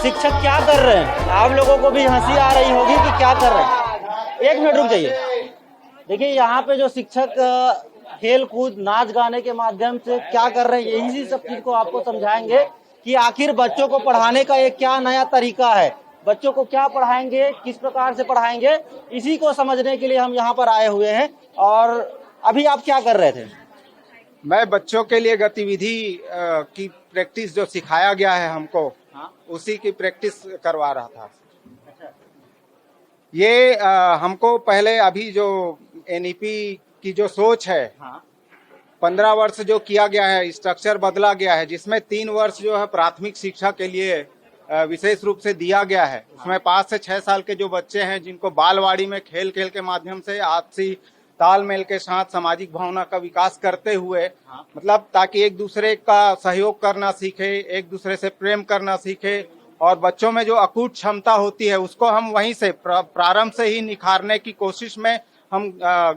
शिक्षक क्या कर रहे हैं? आप लोगों को भी हंसी आ रही होगी कि क्या कर रहे हैं। एक मिनट रुक जाइए। देखिए यहाँ पे जो शिक्षक खेल कूद नाच गाने के माध्यम से क्या कर रहे हैं, यही सब चीज को आपको समझाएंगे कि आखिर बच्चों को पढ़ाने का एक क्या नया तरीका है, बच्चों को क्या पढ़ाएंगे, किस प्रकार से पढ़ाएंगे, इसी को समझने के लिए हम यहाँ पर आए हुए हैं। और अभी आप क्या कर रहे थे? मैं बच्चों के लिए गतिविधि की प्रैक्टिस जो सिखाया गया है हमको, उसी की प्रैक्टिस करवा रहा था। ये हमको पहले अभी जो एनईपी की जो सोच है, 15 वर्ष जो किया गया है, स्ट्रक्चर बदला गया है, जिसमें 3 वर्ष जो है प्राथमिक शिक्षा के लिए विशेष रूप से दिया गया है। उसमें 5 से 6 साल के जो बच्चे हैं, जिनको बालवाड़ी में खेल खेल के माध्यम से आपसी तालमेल के साथ सामाजिक भावना का विकास करते हुए, मतलब ताकि एक दूसरे का सहयोग करना सीखे, एक दूसरे से प्रेम करना सीखे, और बच्चों में जो अकूट क्षमता होती है उसको हम वहीं से प्रारंभ से ही निखारने की कोशिश में हम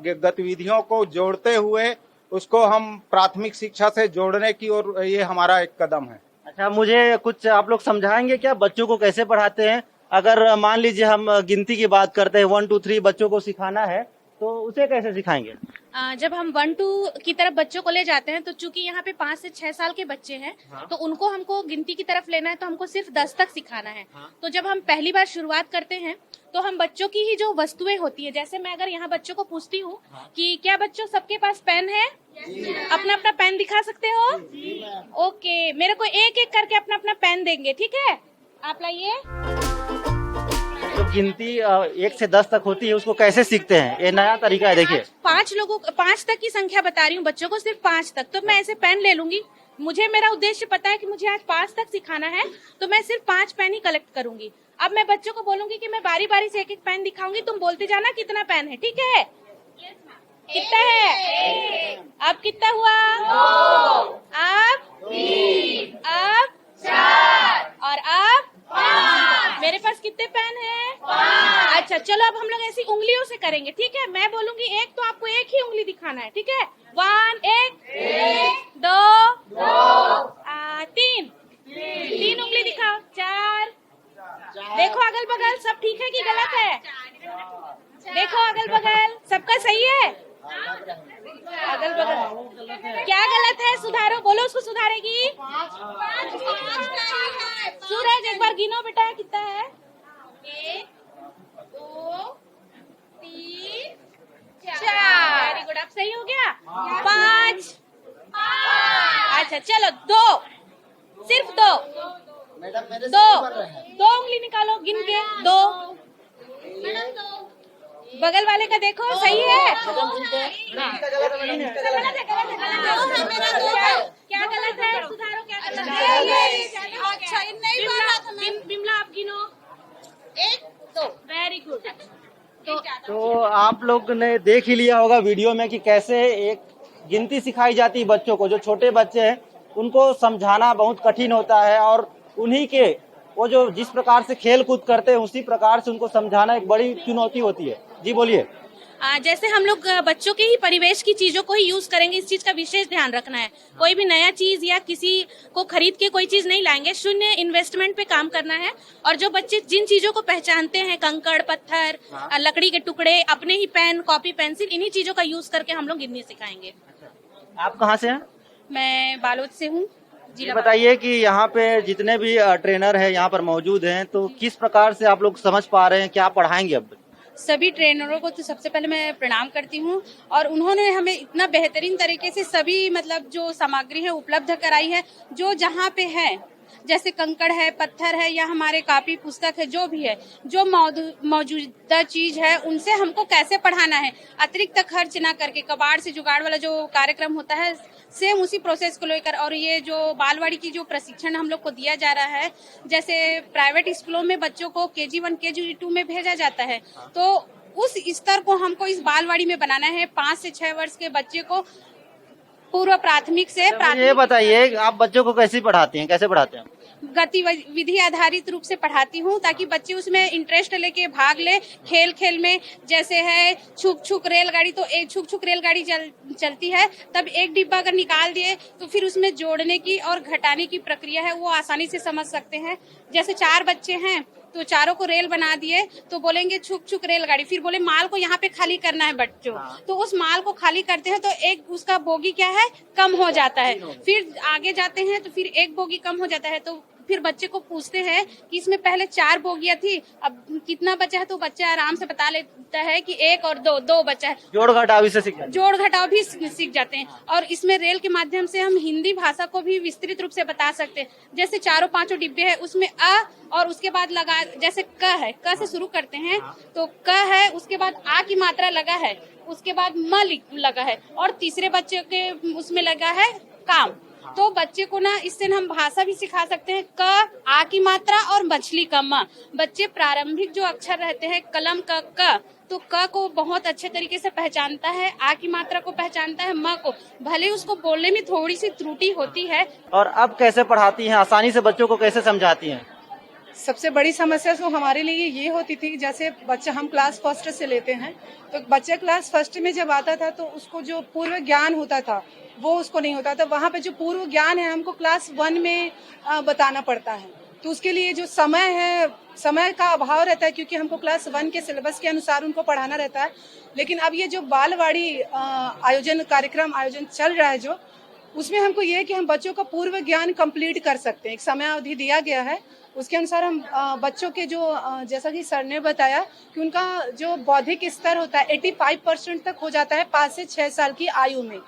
गतिविधियों को जोड़ते हुए उसको हम प्राथमिक शिक्षा से जोड़ने की ओर, ये हमारा एक कदम है। अच्छा, मुझे कुछ आप लोग समझाएंगे क्या, बच्चों को कैसे पढ़ाते हैं? अगर मान लीजिए हम गिनती की बात करते हैं, 1 2 3 बच्चों को सिखाना है, तो उसे कैसे सिखाएंगे? जब हम 1 2 की तरफ बच्चों को ले जाते हैं, तो चूंकि यहाँ पे 5 से 6 साल के बच्चे हैं, तो उनको हमको गिनती की तरफ लेना है, तो हमको सिर्फ 10 तक सिखाना है। तो जब हम पहली बार शुरुआत करते हैं, तो हम बच्चों की ही जो वस्तुएं होती है, जैसे मैं अगर यहाँ बच्चों को पूछती हूँ कि क्या बच्चों सबके पास पेन है, अपना अपना पेन दिखा सकते हो? ओके, मेरे को एक एक करके अपना अपना पेन देंगे, ठीक है? आप लाइए। जो गिनती 1 से 10 तक होती है, उसको कैसे सीखते हैं? ये नया तरीका है। देखिए 5 तक की संख्या बता रही हूँ बच्चों को, सिर्फ 5 तक। तो मैं ऐसे पेन ले लूंगी, मुझे मेरा उद्देश्य पता है कि मुझे आज 5 तक सिखाना है, तो मैं सिर्फ 5 पेन ही कलेक्ट करूंगी। अब मैं बच्चों को बोलूंगी कि मैं बारी बारी से एक एक पेन दिखाऊंगी, तुम बोलते जाना कितना पेन है, ठीक है? कितना है? अब कितना हुआ? अब 3, अब 4, और अब 5। मेरे पास कितने पेन है? 5। अच्छा चलो, अब हम लोग ऐसी उंगलियों से करेंगे, ठीक है? मैं बोलूंगी एक, तो आपको एक ही उंगली दिखाना है, ठीक है? 1 1 2 3 3 उंगली दिखाओ। 4। देखो अगल बगल सब ठीक है कि गलत है? देखो अगल बगल सबका सही है? अगल बगल क्या गलत है? सुधारो, बोलो उसको सुधारेगी। सूरज एक बार गिनो बेटा, कितना है? 1 2 3 4। वेरी गुड, अब सही हो गया। 5। अच्छा चलो, 2, सिर्फ 2 उंगली निकालो गिन के। 2 बगल वाले का देखो, सही है? क्या गलत है? सुधारो, क्या गलत है? अच्छा बिमला आप गिनो। 1 2। Very good. तो आप लोग ने देख ही लिया होगा वीडियो में कि कैसे एक गिनती सिखाई जाती है बच्चों को। जो छोटे बच्चे हैं उनको समझाना बहुत कठिन होता है, और उन्हीं के वो जो जिस प्रकार से खेल कूद करते हैं, उसी प्रकार से उनको समझाना एक बड़ी चुनौती होती है। जी बोलिए। जैसे हम लोग बच्चों के ही परिवेश की चीजों को ही यूज करेंगे, इस चीज का विशेष ध्यान रखना है। कोई भी नया चीज या किसी को खरीद के कोई चीज नहीं लाएंगे, शून्य इन्वेस्टमेंट पे काम करना है। और जो बच्चे जिन चीजों को पहचानते हैं, कंकड़ पत्थर, लकड़ी के टुकड़े, अपने ही पेन कॉपी पेंसिल, इन्हीं चीजों का यूज करके हम लोग गिननी सिखाएंगे। आप कहाँ से हैं? मैं बालोद से हूँ। ये बताइए कि यहाँ पे जितने भी ट्रेनर है यहाँ पर मौजूद हैं, तो किस प्रकार से आप लोग समझ पा रहे हैं, क्या पढ़ाएंगे अब? सभी ट्रेनरों को तो सबसे पहले मैं प्रणाम करती हूँ, और उन्होंने हमें इतना बेहतरीन तरीके से सभी मतलब जो सामग्री है उपलब्ध कराई है, जो जहाँ पे है, जैसे कंकड़ है, पत्थर है, या हमारे कॉपी पुस्तक है, जो भी है, जो मौजूदा चीज है, उनसे हमको कैसे पढ़ाना है, अतिरिक्त खर्च ना करके। कबाड़ से जुगाड़ वाला जो कार्यक्रम होता है, सेम उसी प्रोसेस को लेकर। और ये जो बालवाड़ी की जो प्रशिक्षण हम लोग को दिया जा रहा है, जैसे प्राइवेट स्कूलों में बच्चों को KG1 KG2 में भेजा जाता है, तो उस स्तर को हमको इस बालवाड़ी में बनाना है। 5 से 6 वर्ष के बच्चे को पूर्व प्राथमिक से ये बताइए आप बच्चों को कैसे पढ़ाती हैं, कैसे पढ़ाते हैं? गतिविधि आधारित रूप से पढ़ाती हूँ ताकि बच्चे उसमें इंटरेस्ट लेके भाग ले। खेल खेल में जैसे है छुक छुक रेलगाड़ी, तो एक छुक छुक रेलगाड़ी चलती है, तब एक डिब्बा अगर निकाल दिए तो फिर उसमें जोड़ने की और घटाने की प्रक्रिया है वो आसानी से समझ सकते हैं। जैसे 4 बच्चे हैं तो चारों को रेल बना दिए तो बोलेंगे छुक छुक रेलगाड़ी, फिर बोले माल को यहाँ पे खाली करना है बच्चों, तो उस माल को खाली करते हैं तो एक उसका बोगी क्या है कम हो जाता है। फिर आगे जाते हैं तो फिर एक बोगी कम हो जाता है, तो फिर बच्चे को पूछते हैं कि इसमें पहले 4 बोगियां थी, अब कितना बचा है, तो बच्चा आराम से बता लेता है कि 1 और 2 बचा है। जोड़ घटाव भी जोड़ घटाव भी सीख जाते हैं। और इसमें रेल के माध्यम से हम हिंदी भाषा को भी विस्तृत रूप से बता सकते हैं। जैसे 4-5 डिब्बे है उसमें अ और उसके बाद लगा, जैसे क है, क से शुरू करते हैं तो क है, उसके बाद आ की मात्रा लगा है, उसके बाद म लगा है और तीसरे बच्चे के उसमें लगा है काम। तो बच्चे को ना इससे हम भाषा भी सिखा सकते हैं। क आ की मात्रा और मछली का म। बच्चे प्रारंभिक जो अक्षर रहते हैं कलम का क, तो क को बहुत अच्छे तरीके से पहचानता है, आ की मात्रा को पहचानता है, म को भले उसको बोलने में थोड़ी सी त्रुटि होती है। और अब कैसे पढ़ाती हैं, आसानी से बच्चों को कैसे समझाती हैं? सबसे बड़ी समस्या तो हमारे लिए ये होती थी, जैसे बच्चा हम क्लास फर्स्ट से लेते हैं तो बच्चा क्लास फर्स्ट में जब आता था तो उसको जो पूर्व ज्ञान होता था वो उसको नहीं होता था। वहाँ पे जो पूर्व ज्ञान है हमको क्लास 1 में बताना पड़ता है, तो उसके लिए जो समय है, समय का अभाव रहता है क्योंकि हमको क्लास 1 के सिलेबस के अनुसार उनको पढ़ाना रहता है। लेकिन अब ये जो बालवाड़ी कार्यक्रम आयोजन चल रहा है जो, उसमें हमको ये है कि हम बच्चों का पूर्व ज्ञान कंप्लीट कर सकते हैं। एक समय अवधि दिया गया है, उसके अनुसार हम बच्चों के जो जैसा कि सर ने बताया कि उनका जो बौद्धिक स्तर होता है 85% तक हो जाता है 5 से 6 साल की आयु में।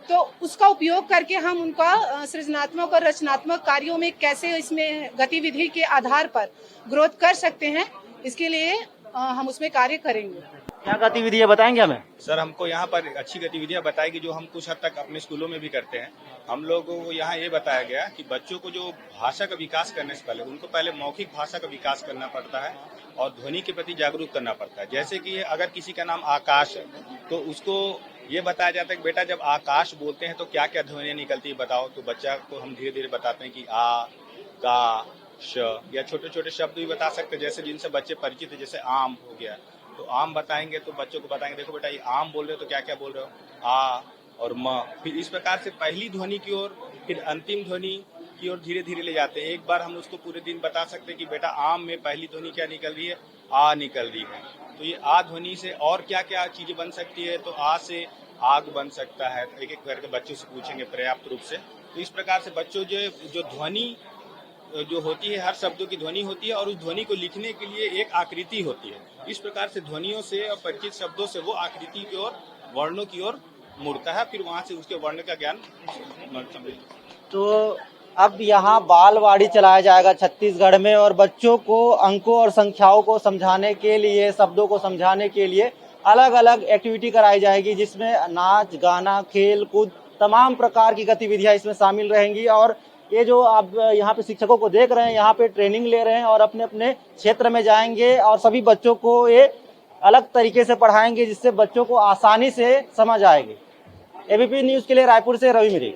तो उसका उपयोग करके हम उनका सृजनात्मक और रचनात्मक कार्यों में कैसे इसमें गतिविधि के आधार पर ग्रोथ कर सकते हैं, इसके लिए हम उसमें कार्य करेंगे। क्या गतिविधियाँ बताएंगे हमें? सर हमको यहाँ पर अच्छी गतिविधियाँ बताएगी जो हम कुछ हद तक अपने स्कूलों में भी करते हैं। हम लोगों को यहाँ ये बताया गया कि बच्चों को जो भाषा का विकास करने से पहले उनको पहले मौखिक भाषा का विकास करना पड़ता है और ध्वनि के प्रति जागरूक करना पड़ता है। जैसे कि अगर किसी का नाम आकाश है तो उसको ये बताया जाता है कि बेटा जब आकाश बोलते हैं तो क्या क्या ध्वनियाँ निकलती है बताओ। तो बच्चा को हम धीरे धीरे बताते हैं कि आ, का, श, या छोटे छोटे शब्द भी बता सकते हैं जैसे जिनसे बच्चे परिचित है, जैसे आम हो गया तो आम बताएंगे तो बच्चों को बताएंगे देखो बेटा ये आम बोल रहे हो तो क्या क्या बोल रहे हो, आ और म। फिर इस प्रकार से पहली ध्वनि की ओर फिर अंतिम ध्वनि की ओर धीरे धीरे ले जाते हैं। एक बार हम उसको पूरे दिन बता सकते हैं कि बेटा आम में पहली ध्वनि क्या निकल रही है, आ निकल रही है। तो ये आ ध्वनि से और क्या क्या चीजें बन सकती है, तो आ से आग बन सकता है। एक एक करके बच्चों से पूछेंगे पर्याप्त रूप से। तो इस प्रकार से बच्चों जो ध्वनि जो होती है, हर शब्दों की ध्वनि होती है और उस ध्वनि को लिखने के लिए एक आकृति होती है। इस प्रकार से ध्वनियों से और परिचित शब्दों से वो आकृति की ओर, वर्णों की ओर मुड़ता है, फिर वहां से उसके वर्ण का ज्ञान। तो अब यहाँ बालवाड़ी चलाया जाएगा छत्तीसगढ़ में और बच्चों को अंकों और संख्याओं को समझाने के लिए, शब्दों को समझाने के लिए अलग अलग एक्टिविटी कराई जाएगी जिसमें नाच, गाना, खेल कूद तमाम प्रकार की गतिविधियां इसमें शामिल रहेंगी। और ये जो आप यहाँ पे शिक्षकों को देख रहे हैं, यहाँ पे ट्रेनिंग ले रहे हैं और अपने अपने क्षेत्र में जाएंगे और सभी बच्चों को ये अलग तरीके से पढ़ाएंगे जिससे बच्चों को आसानी से समझ आएगी। एबीपी न्यूज़ के लिए रायपुर से रवि मिरी।